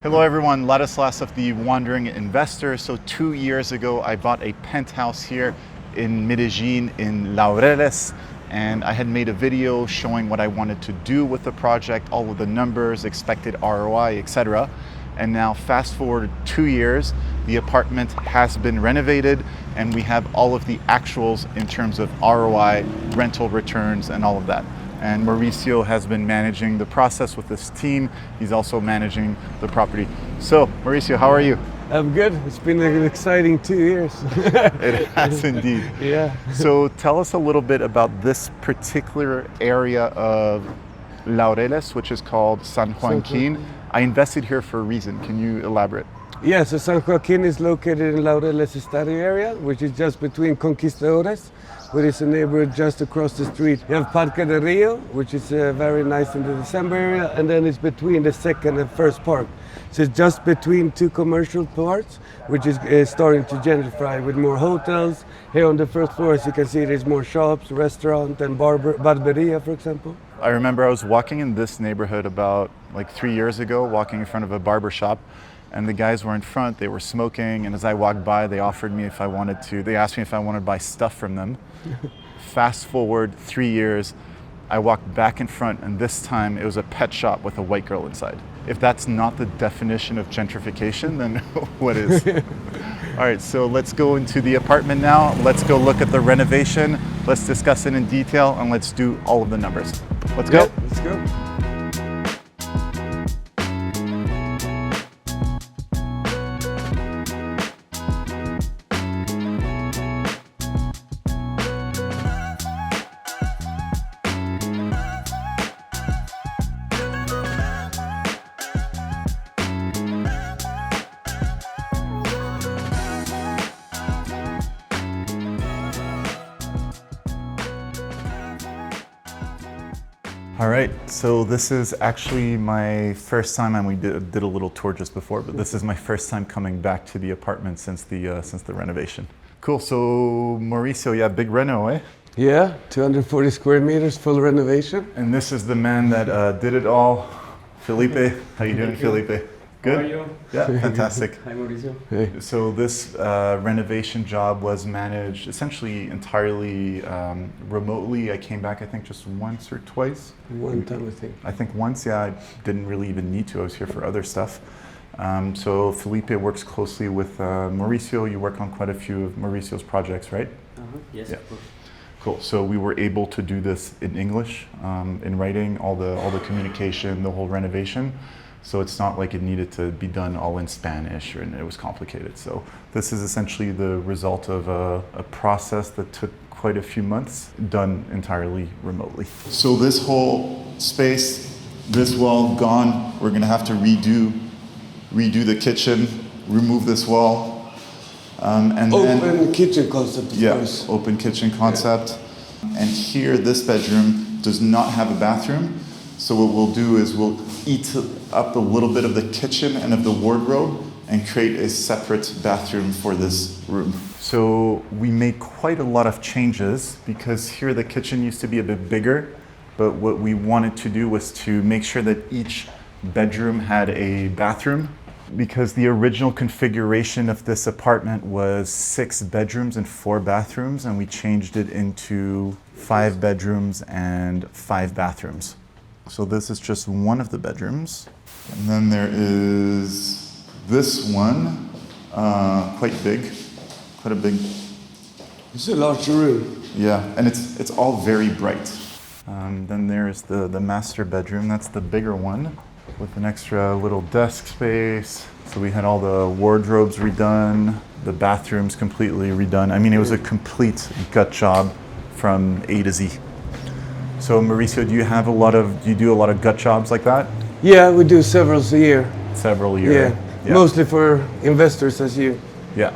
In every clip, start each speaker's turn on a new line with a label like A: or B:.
A: Hello everyone, Ladislas of the Wandering Investor. So 2 years ago, I bought a penthouse here in Medellin in Laureles, and I had made a video showing what I wanted to do with the project, all of the numbers, expected ROI, etc. And now fast forward 2 years, the apartment has been renovated and we have all of the actuals in terms of ROI, rental returns, and all of that. And Mauricio has been managing the process with this team. He's also managing the property. So, Mauricio, how are you?
B: I'm good. It's been an exciting 2 years.
A: It has indeed.
B: Yeah.
A: So tell us a little bit about this particular area of Laureles, which is called San Joaquin. I invested here for a reason. Can you elaborate?
B: Yeah, so San Joaquin is located in Laureles Estadio area, which is just between Conquistadores, which is a neighborhood just across the street. You have Parque de Rio, which is very nice in the December area, and then it's between the second and first park. So it's just between two commercial parts, which is starting to gentrify with more hotels. Here on the first floor, as you can see, there's more shops, restaurant, and barberia, for example.
A: I remember I was walking in this neighborhood about like 3 years ago, walking in front of a barber shop. And the guys were in front, they were smoking, and as I walked by, they asked me if I wanted to buy stuff from them. Fast forward 3 years, I walked back in front, and this time it was a pet shop with a white girl inside. If that's not the definition of gentrification, then what is? All right, so let's go into the apartment now. Let's go look at the renovation. Let's discuss it in detail, and let's do all of the numbers. Let's go.
B: Yeah, let's go.
A: All right, so this is actually my first time, and we did a little tour just before, but this is my first time coming back to the apartment since the renovation. Cool, so Mauricio, yeah, big reno, eh?
B: Yeah, 240 square meters, full renovation.
A: And this is the man that did it all, Felipe. How you doing, Felipe? Good?
C: How are you?
A: Yeah, fantastic.
C: Hi, Mauricio.
B: Hey.
A: So this renovation job was managed essentially entirely remotely. I came back, I think, just once or twice.
B: One time, I think.
A: I think once, yeah, I didn't really even need to. I was here for other stuff. So Felipe works closely with Mauricio. You work on quite a few of Mauricio's projects, right?
C: Yes,
A: Yeah.
C: of course.
A: Cool. So we were able to do this in English, in writing, all the communication, the whole renovation. So it's not like it needed to be done all in Spanish, and it was complicated. So this is essentially the result of a process that took quite a few months, done entirely remotely. So this whole space, this wall gone. We're gonna have to redo the kitchen, remove this wall, and
B: Open kitchen concept, of course.
A: Open kitchen concept. And here, this bedroom does not have a bathroom. So what we'll do is we'll eat up a little bit of the kitchen and of the wardrobe and create a separate bathroom for this room. So we made quite a lot of changes because here the kitchen used to be a bit bigger, but what we wanted to do was to make sure that each bedroom had a bathroom, because the original configuration of this apartment was 6 bedrooms and 4 bathrooms, and we changed it into 5 bedrooms and 5 bathrooms. So this is just one of the bedrooms. And then there is this one, quite a big.
B: It's a large room.
A: Yeah, and it's all very bright. Then there's the master bedroom. That's the bigger one with an extra little desk space. So we had all the wardrobes redone, the bathrooms completely redone. I mean, it was a complete gut job from A to Z. So Mauricio, do you do a lot of gut jobs like that?
B: Yeah, we do several a year.
A: Several a year.
B: Yeah, mostly for investors as you.
A: Yeah.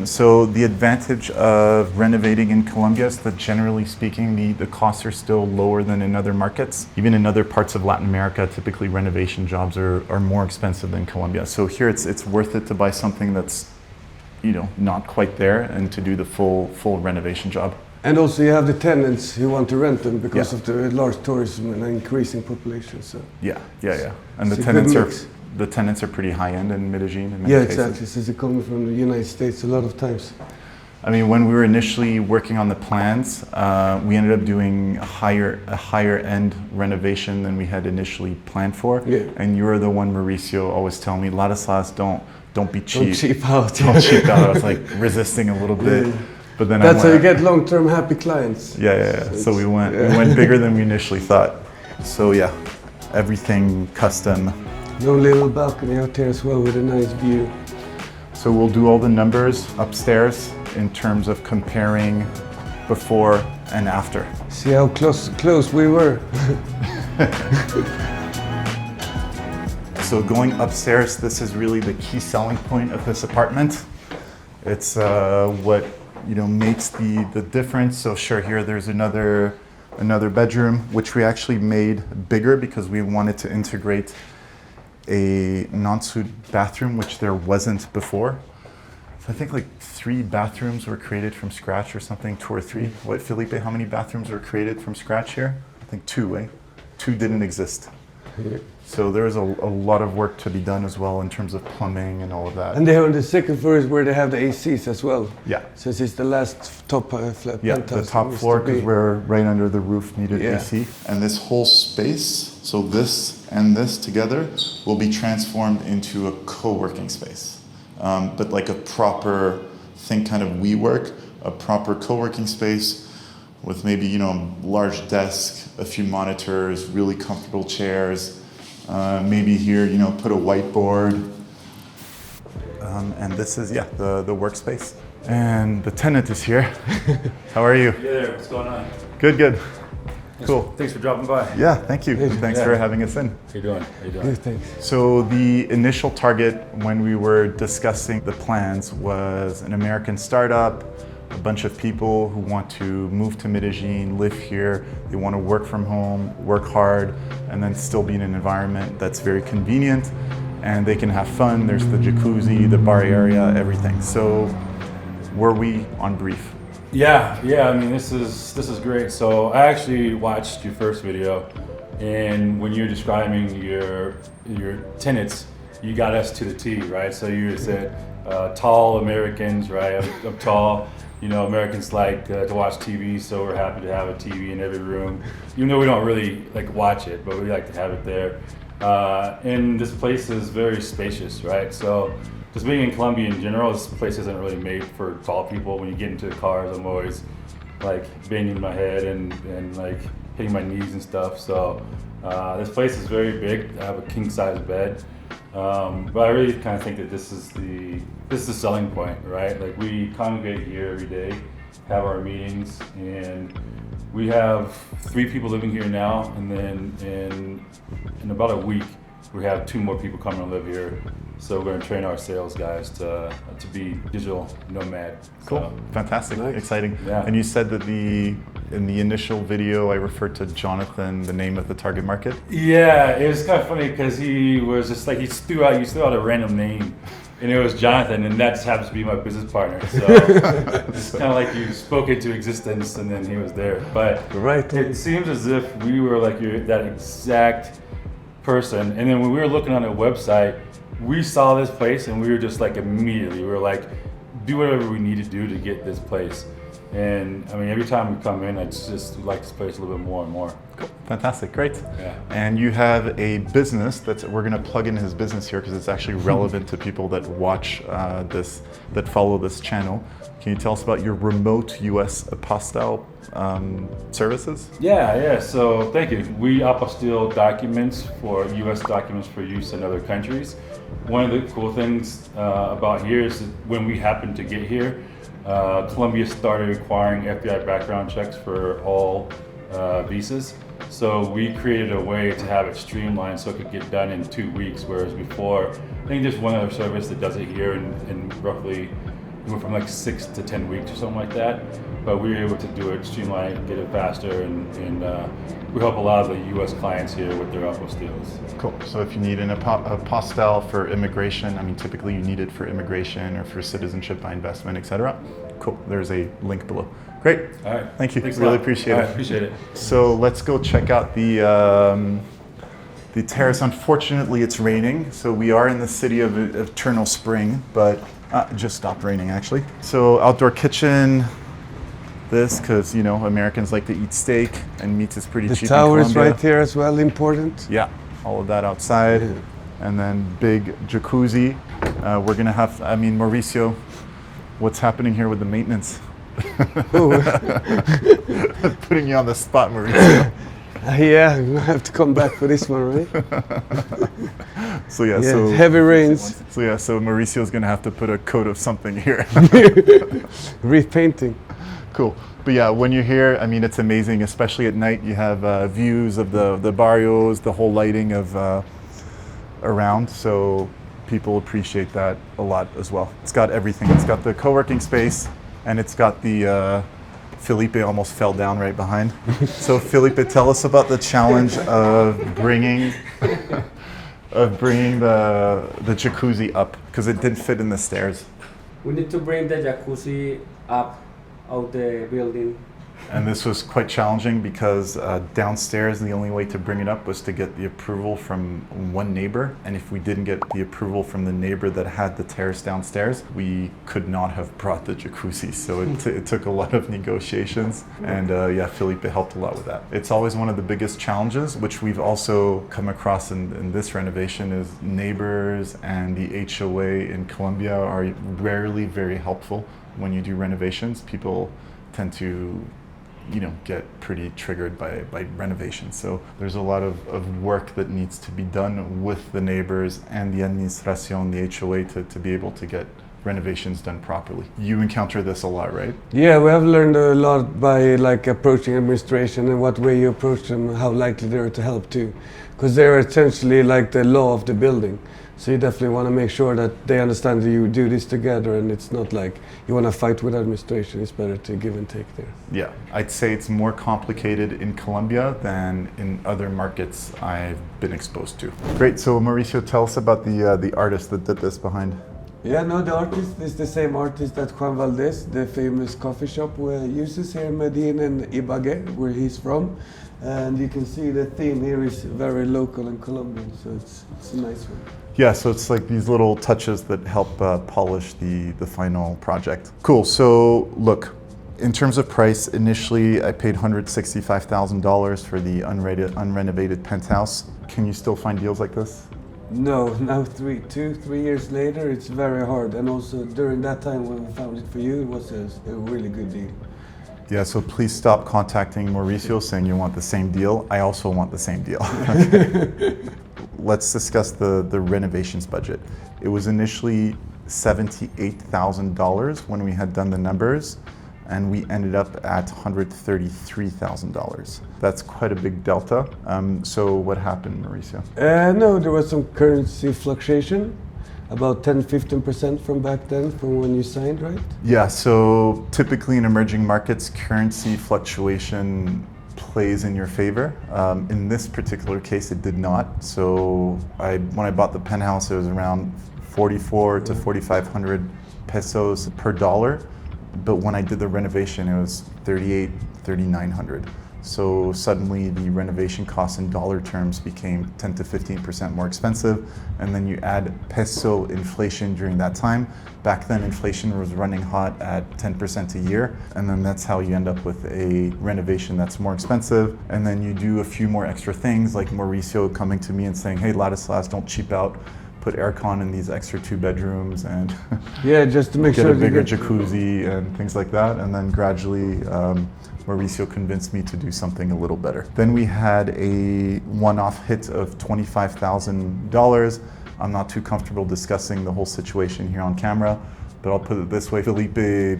A: So the advantage of renovating in Colombia is that generally speaking, the costs are still lower than in other markets. Even in other parts of Latin America, typically renovation jobs are more expensive than Colombia. So here it's worth it to buy something that's, not quite there and to do the full renovation job.
B: And also you have the tenants who want to rent them because of the large tourism and increasing population. So
A: yeah. And the
B: it's a
A: tenants
B: good
A: are
B: mix.
A: the tenants are pretty high-end in Medellin in many
B: Yeah,
A: cases.
B: exactly. Since they're coming from the United States a lot of times.
A: I mean, when we were initially working on the plans, we ended up doing a higher end renovation than we had initially planned for.
B: Yeah.
A: And you were the one, Mauricio, always telling me, Ladislas, don't be cheap.
B: Don't cheap out.
A: Don't cheap out. I was like resisting a little bit.
B: Yeah.
A: But then
B: That's how you get long-term happy clients.
A: Yeah. So we went bigger than we initially thought. So yeah, everything custom.
B: No little balcony out there as well with a nice view.
A: So we'll do all the numbers upstairs in terms of comparing before and after.
B: See how close we were.
A: So going upstairs, this is really the key selling point of this apartment. It's what makes the difference. So sure, here there's another bedroom, which we actually made bigger because we wanted to integrate a non-suite bathroom, which there wasn't before. So I think like 3 bathrooms were created from scratch or something, 2 or 3. What, Felipe, how many bathrooms were created from scratch here? I think 2, eh? 2 didn't exist.
B: Yeah.
A: So there's a lot of work to be done as well in terms of plumbing and all of that.
B: And they have on the second floor is where they have the ACs as well.
A: Yeah.
B: Since it's the last top flat
A: Yeah,
B: penthouse.
A: the top floor, because we're right under the roof, needed
B: Yeah.
A: AC. And this whole space, so this and this together, will be transformed into a co-working space. But like a proper, think kind of WeWork, a proper co-working space with maybe, large desk, a few monitors, really comfortable chairs. Maybe here, put a whiteboard. And this is, the workspace. And the tenant is here. How are you?
C: Hey there, what's going on?
A: Good. Cool.
C: Thanks for dropping by.
A: Yeah, thank you. Thanks for having us in.
C: How you doing?
B: Yeah, thanks.
A: So the initial target when we were discussing the plans was an American startup, a bunch of people who want to move to Medellin, live here, they want to work from home, work hard, and then still be in an environment that's very convenient and they can have fun. There's the jacuzzi, the bar area, everything. So were we on brief?
C: Yeah. I mean, this is great. So I actually watched your first video, and when you're describing your tenants, you got us to the T, right? So you said tall Americans, right? I'm tall. Americans like to watch TV, so we're happy to have a TV in every room. Even though we don't really watch it, but we like to have it there. And this place is very spacious, right? So just being in Colombia in general, this place isn't really made for tall people. When you get into the cars, I'm always banging my head and hitting my knees and stuff. So this place is very big. I have a king size bed. But I really kind of think that this is the selling point, right? We congregate here every day, have our meetings, and we have 3 people living here now, and then in about a week, we have 2 more people coming to live here. So we're going to train our sales guys to be digital nomad.
A: Cool,
C: So,
A: fantastic,
B: Nice.
A: Exciting.
C: Yeah.
A: And you said that in the initial video, I referred to Jonathan, the name of the target market.
C: yeah, it was kind of funny because he was just you threw out a random name, and it was Jonathan, and that just happens to be my business partner. So it's kind of like you spoke into existence, and then he was there. But
B: Right.
C: it seems as if we were that exact person. And then when we were looking on the website, we saw this place, and we were just immediately, we were do whatever we need to do to get this place. And I mean, every time we come in, I just like this place a little bit more and more.
A: Fantastic, great.
C: Yeah.
A: And you have a business we're going to plug in his business here because it's actually relevant to people that watch that follow this channel. Can you tell us about your remote US apostille services?
C: Yeah. So thank you. We apostille documents for U.S. documents for use in other countries. One of the cool things about here is that when we happened to get here, Colombia started requiring FBI background checks for all visas. So we created a way to have it streamlined so it could get done in 2 weeks, whereas before, I think there's one other service that does it here in roughly, we went from 6 to 10 weeks or something like that. But we were able to do it, streamline it, get it faster, and we help a lot of the U.S. clients here with their apostilles.
A: Cool. So if you need an apostille for immigration, I mean, typically you need it for immigration or for citizenship by investment, etc. Cool. There's a link below. Great.
C: All right.
A: Thank you.
C: Thanks a
A: Really
C: lot.
A: appreciate
C: All
A: it.
C: right, appreciate it.
A: So let's go check out the The terrace, unfortunately, it's raining, so we are in the city of Eternal Spring, but it just stopped raining actually. So outdoor kitchen, this, because you know Americans like to eat steak and meat is pretty
B: The
A: cheap
B: tower
A: in
B: is
A: Colombia.
B: right here as well, important.
A: Yeah, all of that outside.
B: Yeah.
A: And then big jacuzzi. We're gonna have, I mean, Mauricio, what's happening here with the maintenance? Putting you on the spot, Mauricio.
B: Yeah, I have to come back for this one, right?
A: So yeah,
B: Yeah,
A: so
B: heavy rains,
A: so Mauricio's gonna have to put a coat of something here.
B: repainting.
A: Cool. But yeah, when you're here, I mean, it's amazing, especially at night. You have views of the barrios, the whole lighting of around. So people appreciate that a lot as well. It's got everything. It's got the co-working space, and it's got the Felipe almost fell down right behind. So Felipe, tell us about the challenge of bringing the jacuzzi up, because it didn't fit in the stairs.
D: We need to bring the jacuzzi up out the building.
A: And this was quite challenging because downstairs, the only way to bring it up was to get the approval from one neighbor. And if we didn't get the approval from the neighbor that had the terrace downstairs, we could not have brought the jacuzzi. So it took a lot of negotiations. And yeah, Felipe helped a lot with that. It's always one of the biggest challenges, which we've also come across in this renovation, is neighbors and the HOA in Colombia are rarely very helpful when you do renovations. People tend to get pretty triggered by renovations. So there's a lot of work that needs to be done with the neighbors and the administración, the HOA, to be able to get renovations done properly. You encounter this a lot, right?
B: Yeah, we have learned a lot by like approaching administration and what way you approach them, how likely they are to help too. Because they're essentially like the law of the building. So you definitely want to make sure that they understand that you do this together, and it's not like you want to fight with administration. It's better to give and take there.
A: Yeah, I'd say it's more complicated in Colombia than in other markets I've been exposed to. Great, so Mauricio, tell us about the artist that did this behind.
B: Yeah, no, the artist is the same artist that Juan Valdez, the famous coffee shop, uses here in Medellin and Ibagué, where he's from. And you can see the theme here is very local and Colombian, so it's a nice one.
A: Yeah, so it's like these little touches that help polish the final project. Cool, so look, in terms of price, initially I paid $165,000 for the unrenovated penthouse. Can you still find deals like this?
B: No, now 3 years later, it's very hard. And also during that time when we found it for you, it was a really good deal.
A: Yeah, so please stop contacting Mauricio saying you want the same deal. I also want the same deal. Let's discuss the renovations budget. It was initially $78,000 when we had done the numbers, and we ended up at $133,000. That's quite a big delta. So what happened, Mauricio?
B: No, there was some currency fluctuation, about 10-15% from back then, from when you signed, right?
A: Yeah, so typically in emerging markets, currency fluctuation plays in your favor. In this particular case, it did not. So when I bought the penthouse, it was around 4,400 to 4,500 pesos per dollar. But when I did the renovation, it was 3,900. So suddenly the renovation costs in dollar terms became 10 to 15% more expensive. And then you add peso inflation during that time. Back then inflation was running hot at 10% a year. And then that's how you end up with a renovation that's more expensive. And then you do a few more extra things, like Mauricio coming to me and saying, hey, Ladislas, don't cheap out. Put aircon in these extra 2 bedrooms and
B: yeah, just to make
A: get
B: sure
A: a bigger jacuzzi and things like that. And then gradually Mauricio convinced me to do something a little better. Then we had a one-off hit of $25,000. I'm not too comfortable discussing the whole situation here on camera, but I'll put it this way. Felipe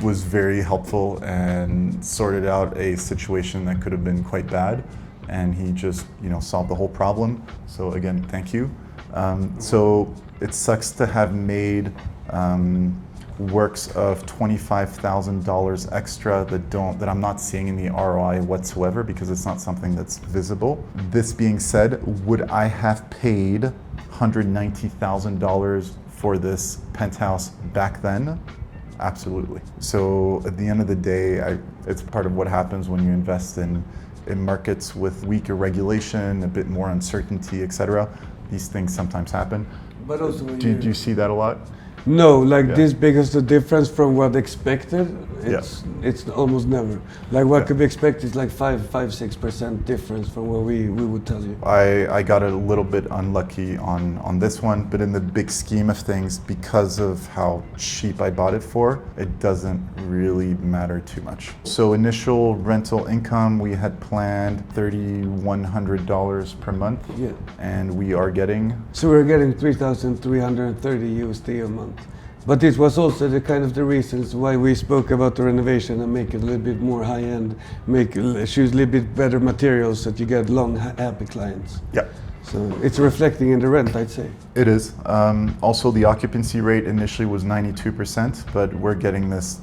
A: was very helpful and sorted out a situation that could have been quite bad. And he just, solved the whole problem. So again, thank you. So it sucks to have made works of $25,000 extra that I'm not seeing in the ROI whatsoever, because it's not something that's visible. This being said, would I have paid $190,000 for this penthouse back then? Absolutely. So at the end of the day, it's part of what happens when you invest in in markets with weaker regulation, a bit more uncertainty, etc., these things sometimes happen.
B: But also,
A: Do you see that a lot?
B: no, like
A: Yeah.
B: this big is the difference from what expected. It's almost never. Like what could be expected is like 5-6% difference from what we would tell you.
A: I got a little bit unlucky on this one, but in the big scheme of things, because of how cheap I bought it for, it doesn't really matter too much. So initial rental income, we had planned $3,100 per month,
B: Yeah.
A: and we are getting,
B: So we're getting 3,330 USD a month. But this was also the kind of the reasons why we spoke about the renovation and make it a little bit more high end, choose a little bit better materials so that you get long happy clients.
A: yeah.
B: So it's reflecting in the rent, I'd say.
A: It is. Also, the occupancy rate initially was 92%, but we're getting this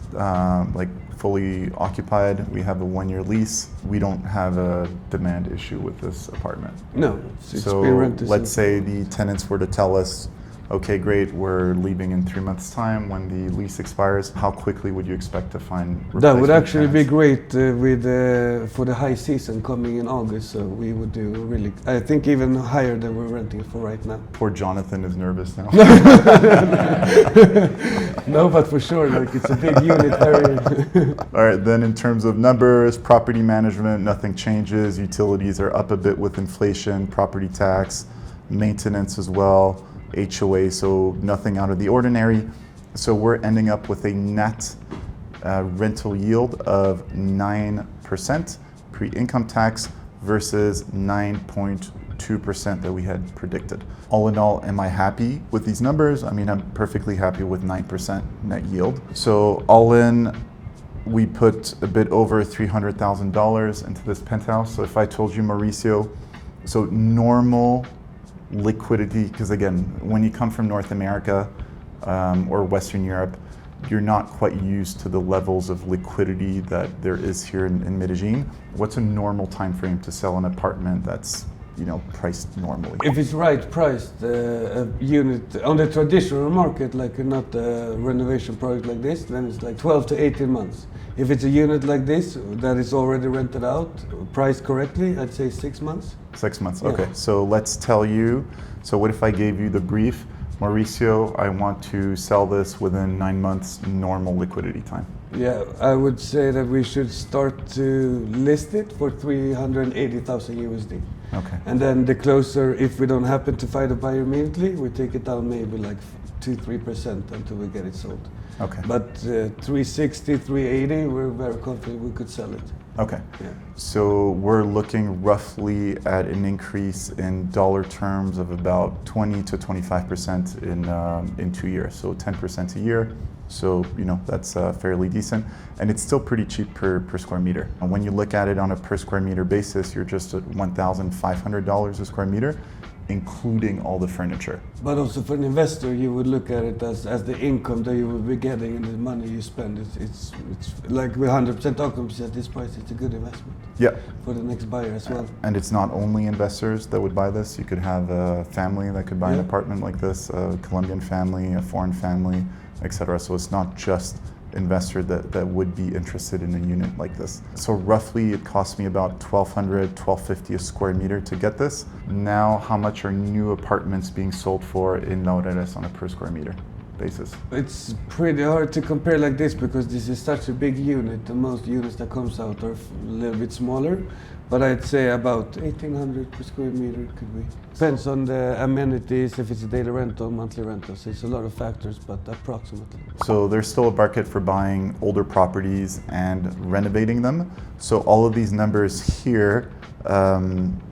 A: like fully occupied. We have a 1-year lease. We don't have a demand issue with this apartment.
B: No, it's
A: So
B: been rented.
A: let's say the tenants were to tell us, okay, great, we're leaving in 3 months' time when the lease expires. How quickly would you expect to find replacement
B: That would actually be
A: tenants?
B: great for the high season coming in August. So we would do really, I think even higher than we're renting it for right now.
A: Poor Jonathan is nervous now.
B: No, but for sure, like it's a big unit area.
A: All right, then in terms of numbers, property management, nothing changes. Utilities are up a bit with inflation, property tax, maintenance as well, HOA, so nothing out of the ordinary. So we're ending up with a net rental yield of 9% pre-income tax versus 9.2% that we had predicted. All in all, am I happy with these numbers? I mean, I'm perfectly happy with 9% net yield. So all in, we put a bit over $300,000 into this penthouse. So if I told you, Mauricio, so normal liquidity, because again, when you come from North America or Western Europe, you're not quite used to the levels of liquidity that there is here in Medellin. What's a normal time frame to sell an apartment that's, you know, priced normally?
B: If it's right priced, a unit on the traditional market, like not a renovation project like this, then it's like 12 to 18 months. If it's a unit like this that is already rented out, priced correctly, I'd say 6 months.
A: 6 months,
B: Yeah.
A: okay. So let's tell you, so what if I gave you the brief, Mauricio, I want to sell this within 9 months normal liquidity time.
B: Yeah, I would say that we should start to list it for 380,000 USD.
A: Okay.
B: And then the closer, if we don't happen to find a buyer immediately, we take it down maybe like 2-3% until we get it sold.
A: Okay.
B: But 360, 380, we're very confident we could sell it.
A: Okay.
B: Yeah.
A: So we're looking roughly at an increase in dollar terms of about 20 to 25% in 2 years. So 10% a year. So, you know, that's fairly decent. And it's still pretty cheap per square meter. And when you look at it on a per square meter basis, you're just at $1,500 a square meter, including all the furniture.
B: But also for an investor, you would look at it as the income that you will be getting and the money you spend. It's like with 100% occupancy at this price, it's a good investment.
A: Yeah.
B: For the next buyer as well.
A: And it's not only investors that would buy this. You could have a family that could buy an
B: Yeah.
A: apartment like this, a Colombian family, a foreign family, etc. So it's not just investor that would be interested in a unit like this. So roughly it cost me about $1,200, $1,250 a square meter to get this. Now how much are new apartments being sold for in Laureles on a per square meter basis?
B: It's pretty hard to compare like this because this is such a big unit. The most units that comes out are a little bit smaller. But I'd say about 1,800 per square meter could be. Depends on the amenities, if it's a daily rental, monthly rental. So it's a lot of factors, but approximately.
A: So there's still a market for buying older properties and renovating them. So all of these numbers here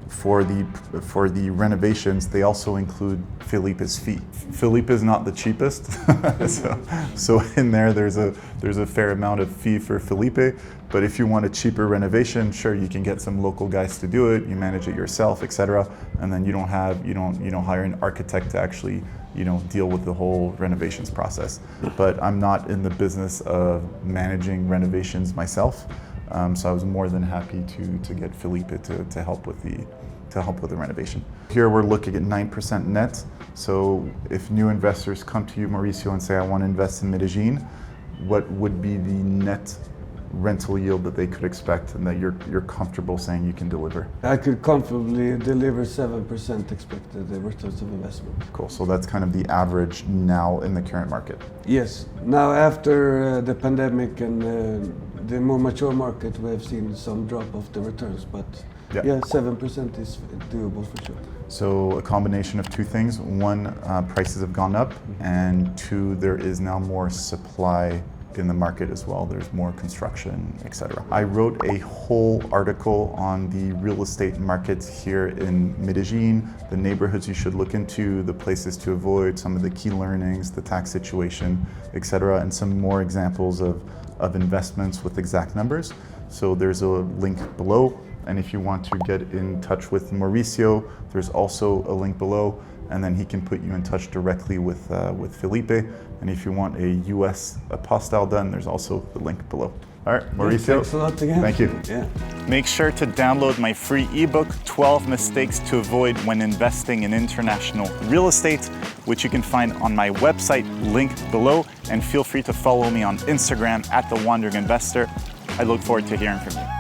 A: for the renovations, they also include Felipe's fee. Felipe is not the cheapest, so in there's a fair amount of fee for Felipe. But if you want a cheaper renovation, sure, you can get some local guys to do it. You manage it yourself, etc. And then you don't hire an architect to actually deal with the whole renovations process. But I'm not in the business of managing renovations myself. So I was more than happy to get Felipe to help with the renovation. Here we're looking at 9% net. So if new investors come to you, Mauricio, and say, I want to invest in Medellin, what would be the net rental yield that they could expect and that you're comfortable saying you can deliver?
B: I could comfortably deliver 7% expected returns of investment.
A: Cool. So that's kind of the average now in the current market.
B: Yes. Now after the pandemic and the more mature market, we have seen some drop of the returns, but yeah, 7% is doable for sure.
A: So a combination of two things. One, prices have gone up, and two, there is now more supply in the market as well. There's more construction, etc. I wrote a whole article on the real estate market here in Medellin, the neighborhoods you should look into, the places to avoid, some of the key learnings, the tax situation, etc., and some more examples of investments with exact numbers. So there's a link below. And if you want to get in touch with Mauricio, there's also a link below, and then he can put you in touch directly with Felipe. And if you want a US apostille done, there's also the link below. All right, Mauricio.
B: Thanks a lot again.
A: Thank you.
B: Yeah.
A: Make sure to download my free ebook, 12 Mistakes to Avoid When Investing in International Real Estate, which you can find on my website, linked below. And feel free to follow me on Instagram @TheWandering Investor. I look forward to hearing from you.